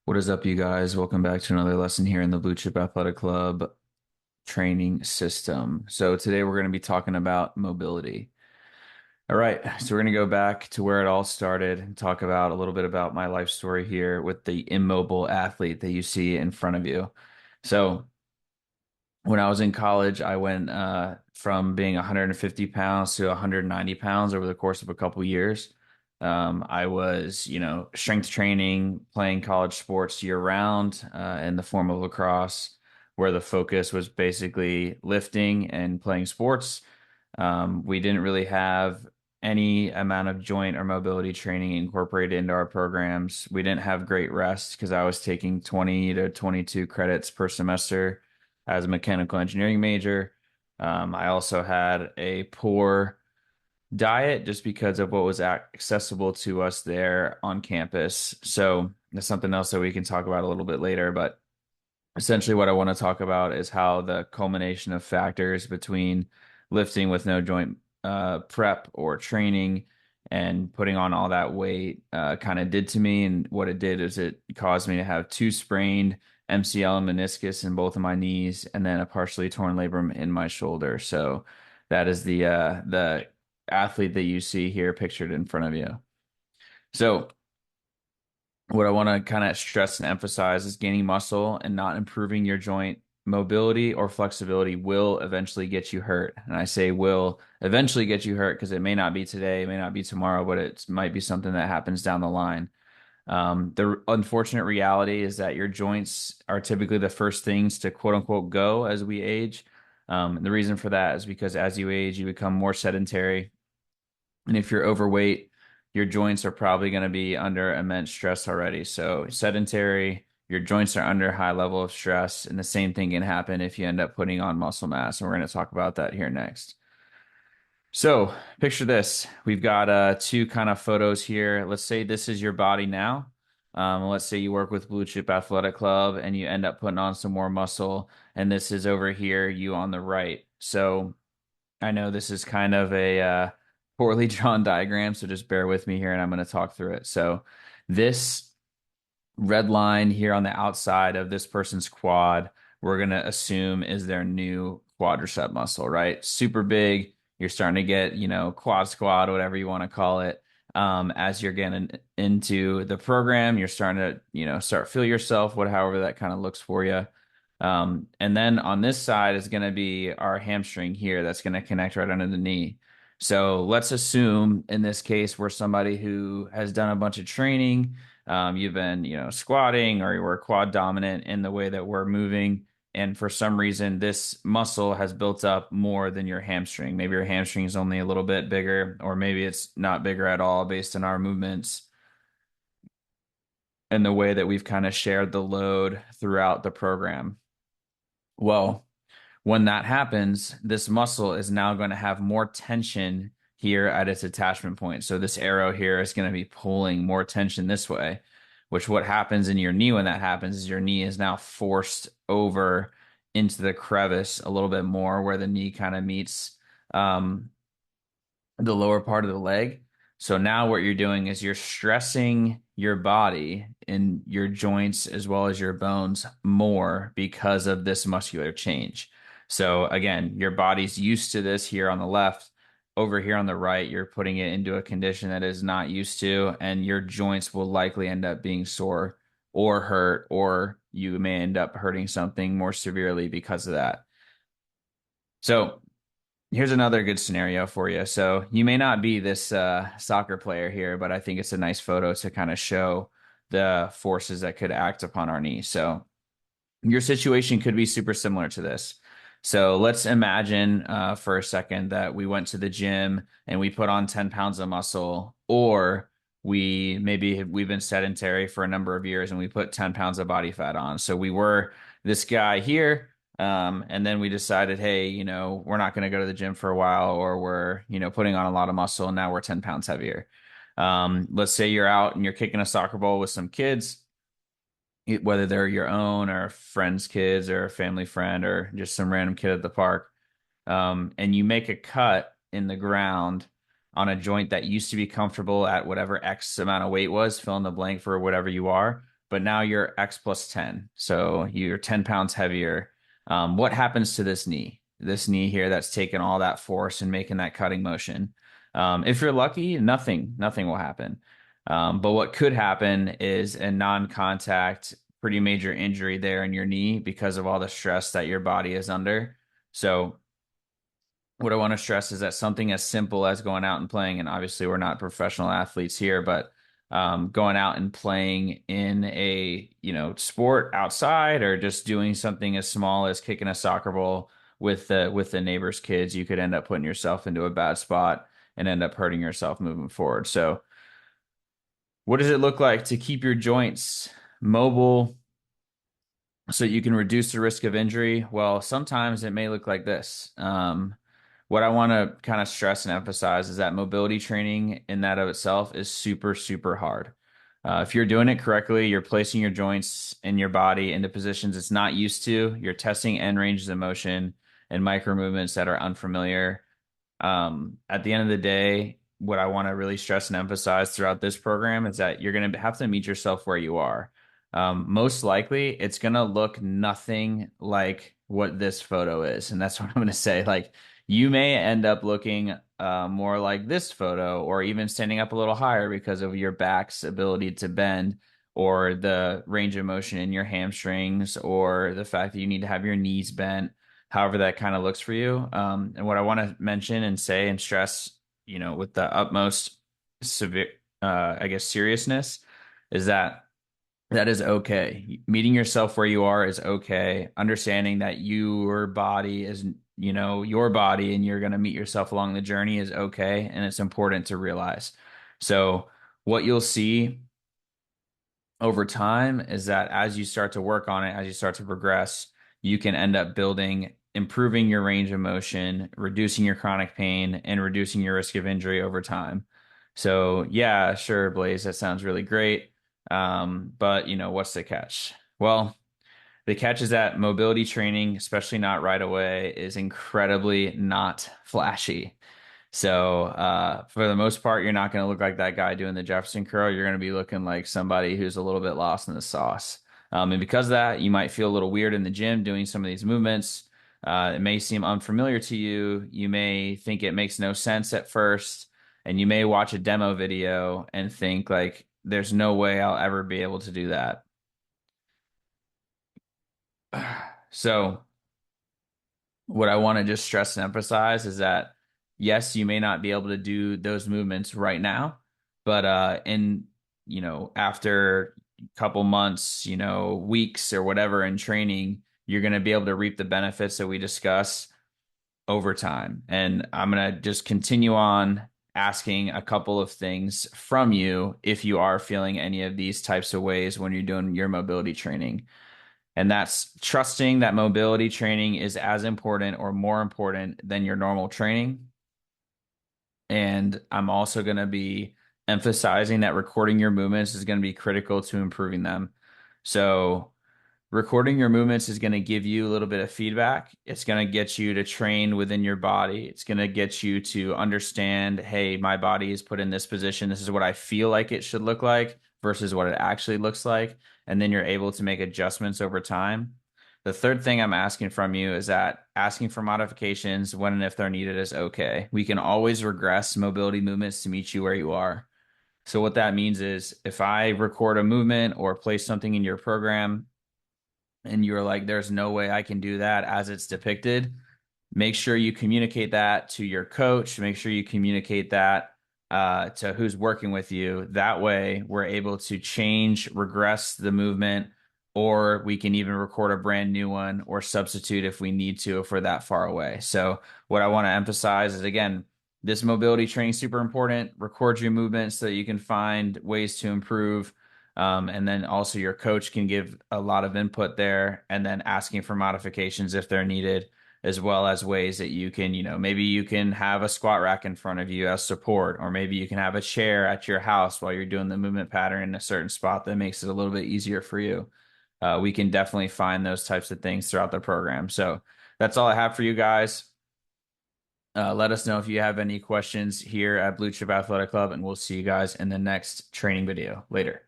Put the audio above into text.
What is up, you guys? Welcome back to another lesson here in the Blue Chip Athletic Club training system. So today we're going to be talking about mobility. All right, so we're going to go back to where it all started and talk about a little bit about my life story here with the immobile athlete that you see in front of you. So when I was in college, I went from being 150 pounds to 190 pounds over the course of a couple years. I was, strength training, playing college sports year round in the form of lacrosse, where the focus was basically lifting and playing sports. We didn't really have any amount of joint or mobility training incorporated into our programs. We didn't have great rest because I was taking 20 to 22 credits per semester as a mechanical engineering major. I also had a poor diet just because of what was accessible to us there on campus. So that's something else that we can talk about a little bit later. But essentially, what I want to talk about is how the culmination of factors between lifting with no joint prep or training and putting on all that weight kind of did to me. And what it did is it caused me to have two sprained MCL and meniscus in both of my knees, and then a partially torn labrum in my shoulder. So that is the athlete that you see here pictured in front of you. So what I want to kind of stress and emphasize is gaining muscle and not improving your joint mobility or flexibility will eventually get you hurt. And I say will eventually get you hurt because it may not be today, it may not be tomorrow, but it might be something that happens down the line. The unfortunate reality is that your joints are typically the first things to quote unquote go as we age. And the reason for that is because as you age, you become more sedentary. And if you're overweight, your joints are probably going to be under immense stress already. So sedentary, your joints are under high level of stress, and the same thing can happen if you end up putting on muscle mass. And we're going to talk about that here next. So picture this. We've got two kind of photos here. Let's say this is your body now. Let's say you work with Blue Chip Athletic Club and you end up putting on some more muscle, and this is over here, you on the right. So I know this is kind of a poorly drawn diagram, so just bear with me here and I'm going to talk through it. So this red line here on the outside of this person's quad, we're going to assume is their new quadricep muscle, right? Super big. You're starting to get, quad squat, whatever you want to call it. As you're getting into the program, you're starting to, start feel yourself, however that kind of looks for you. And then on this side is going to be our hamstring here that's going to connect right under the knee. So let's assume in this case we're somebody who has done a bunch of training. You've been, squatting or you were quad dominant in the way that we're moving. And for some reason, this muscle has built up more than your hamstring. Maybe your hamstring is only a little bit bigger, or maybe it's not bigger at all based on our movements and the way that we've kind of shared the load throughout the program. Well, when that happens, this muscle is now going to have more tension here at its attachment point. So this arrow here is going to be pulling more tension this way, which what happens in your knee when that happens is your knee is now forced over into the crevice a little bit more where the knee kind of meets um, the lower part of the leg. So now what you're doing is you're stressing your body and your joints as well as your bones more because of this muscular change. So again, your body's used to this here on the left. Over here on the right, you're putting it into a condition that is not used to, and your joints will likely end up being sore or hurt, or you may end up hurting something more severely because of that. So here's another good scenario for you. So you may not be this soccer player here, but I think it's a nice photo to kind of show the forces that could act upon our knee. So your situation could be super similar to this. So let's imagine for a second that we went to the gym and we put on 10 pounds of muscle, or we've been sedentary for a number of years and we put 10 pounds of body fat on. So we were this guy here. And then we decided, hey, we're not going to go to the gym for a while, or we're, putting on a lot of muscle and now we're 10 pounds heavier. Let's say you're out and you're kicking a soccer ball with some kids, whether they're your own or a friend's kids or a family friend or just some random kid at the park. And you make a cut in the ground on a joint that used to be comfortable at whatever X amount of weight was, fill in the blank for whatever you are. but now you're X plus 10. So you're 10 pounds heavier. What happens to this knee? This knee here that's taking all that force and making that cutting motion. If you're lucky, nothing will happen. But what could happen is a non-contact, pretty major injury there in your knee because of all the stress that your body is under. So what I want to stress is that something as simple as going out and playing, and obviously we're not professional athletes here, but going out and playing in a, sport outside or just doing something as small as kicking a soccer ball with the neighbor's kids, you could end up putting yourself into a bad spot and end up hurting yourself moving forward. So what does it look like to keep your joints mobile so you can reduce the risk of injury? Well, sometimes it may look like this. What I want to kind of stress and emphasize is that mobility training in that of itself is super, super hard. If you're doing it correctly, you're placing your joints in your body into positions it's not used to. You're testing end ranges of motion and micro movements that are unfamiliar. At the end of the day, what I want to really stress and emphasize throughout this program is that you're going to have to meet yourself where you are. Most likely, it's going to look nothing like what this photo is. And that's what I'm going to say. Like, you may end up looking more like this photo, or even standing up a little higher because of your back's ability to bend, or the range of motion in your hamstrings, or the fact that you need to have your knees bent, however that kind of looks for you. And what I want to mention and say and stress, with the utmost severe, I guess, seriousness, is that that is okay. Meeting yourself where you are is okay. Understanding that your body is, your body, and you're going to meet yourself along the journey is okay. And it's important to realize. So what you'll see over time is that as you start to work on it, as you start to progress, you can end up improving your range of motion, reducing your chronic pain, and reducing your risk of injury over time. So yeah, sure, Blaze, that sounds really great. But what's the catch? Well, the catch is that mobility training, especially not right away, is incredibly not flashy. So for the most part, you're not going to look like that guy doing the Jefferson curl. You're going to be looking like somebody who's a little bit lost in the sauce. And because of that, you might feel a little weird in the gym doing some of these movements. It may seem unfamiliar to you. You may think it makes no sense at first, and you may watch a demo video and think like, there's no way I'll ever be able to do that. So what I want to just stress and emphasize is that yes, you may not be able to do those movements right now, but after a couple months, weeks or whatever in training, you're going to be able to reap the benefits that we discuss over time. And I'm going to just continue on asking a couple of things from you if you are feeling any of these types of ways when you're doing your mobility training. And that's trusting that mobility training is as important or more important than your normal training. And I'm also going to be emphasizing that recording your movements is going to be critical to improving them. So recording your movements is going to give you a little bit of feedback. It's going to get you to train within your body. It's going to get you to understand, hey, my body is put in this position. This is what I feel like it should look like versus what it actually looks like. And then you're able to make adjustments over time. The third thing I'm asking from you is that asking for modifications when and if they're needed is okay. We can always regress mobility movements to meet you where you are. So what that means is if I record a movement or place something in your program and you're like, there's no way I can do that as it's depicted, make sure you communicate that to your coach. Make sure you communicate that to who's working with you. That way, we're able to change, regress the movement, or we can even record a brand new one or substitute if we need to if we're that far away. So what I want to emphasize is, again, this mobility training is super important. Record your movements so that you can find ways to improve. And then also your coach can give a lot of input there, and then asking for modifications if they're needed, as well as ways that you can, maybe you can have a squat rack in front of you as support, or maybe you can have a chair at your house while you're doing the movement pattern in a certain spot that makes it a little bit easier for you. We can definitely find those types of things throughout the program. So that's all I have for you guys. Let us know if you have any questions here at Blue Chip Athletic Club, and we'll see you guys in the next training video later.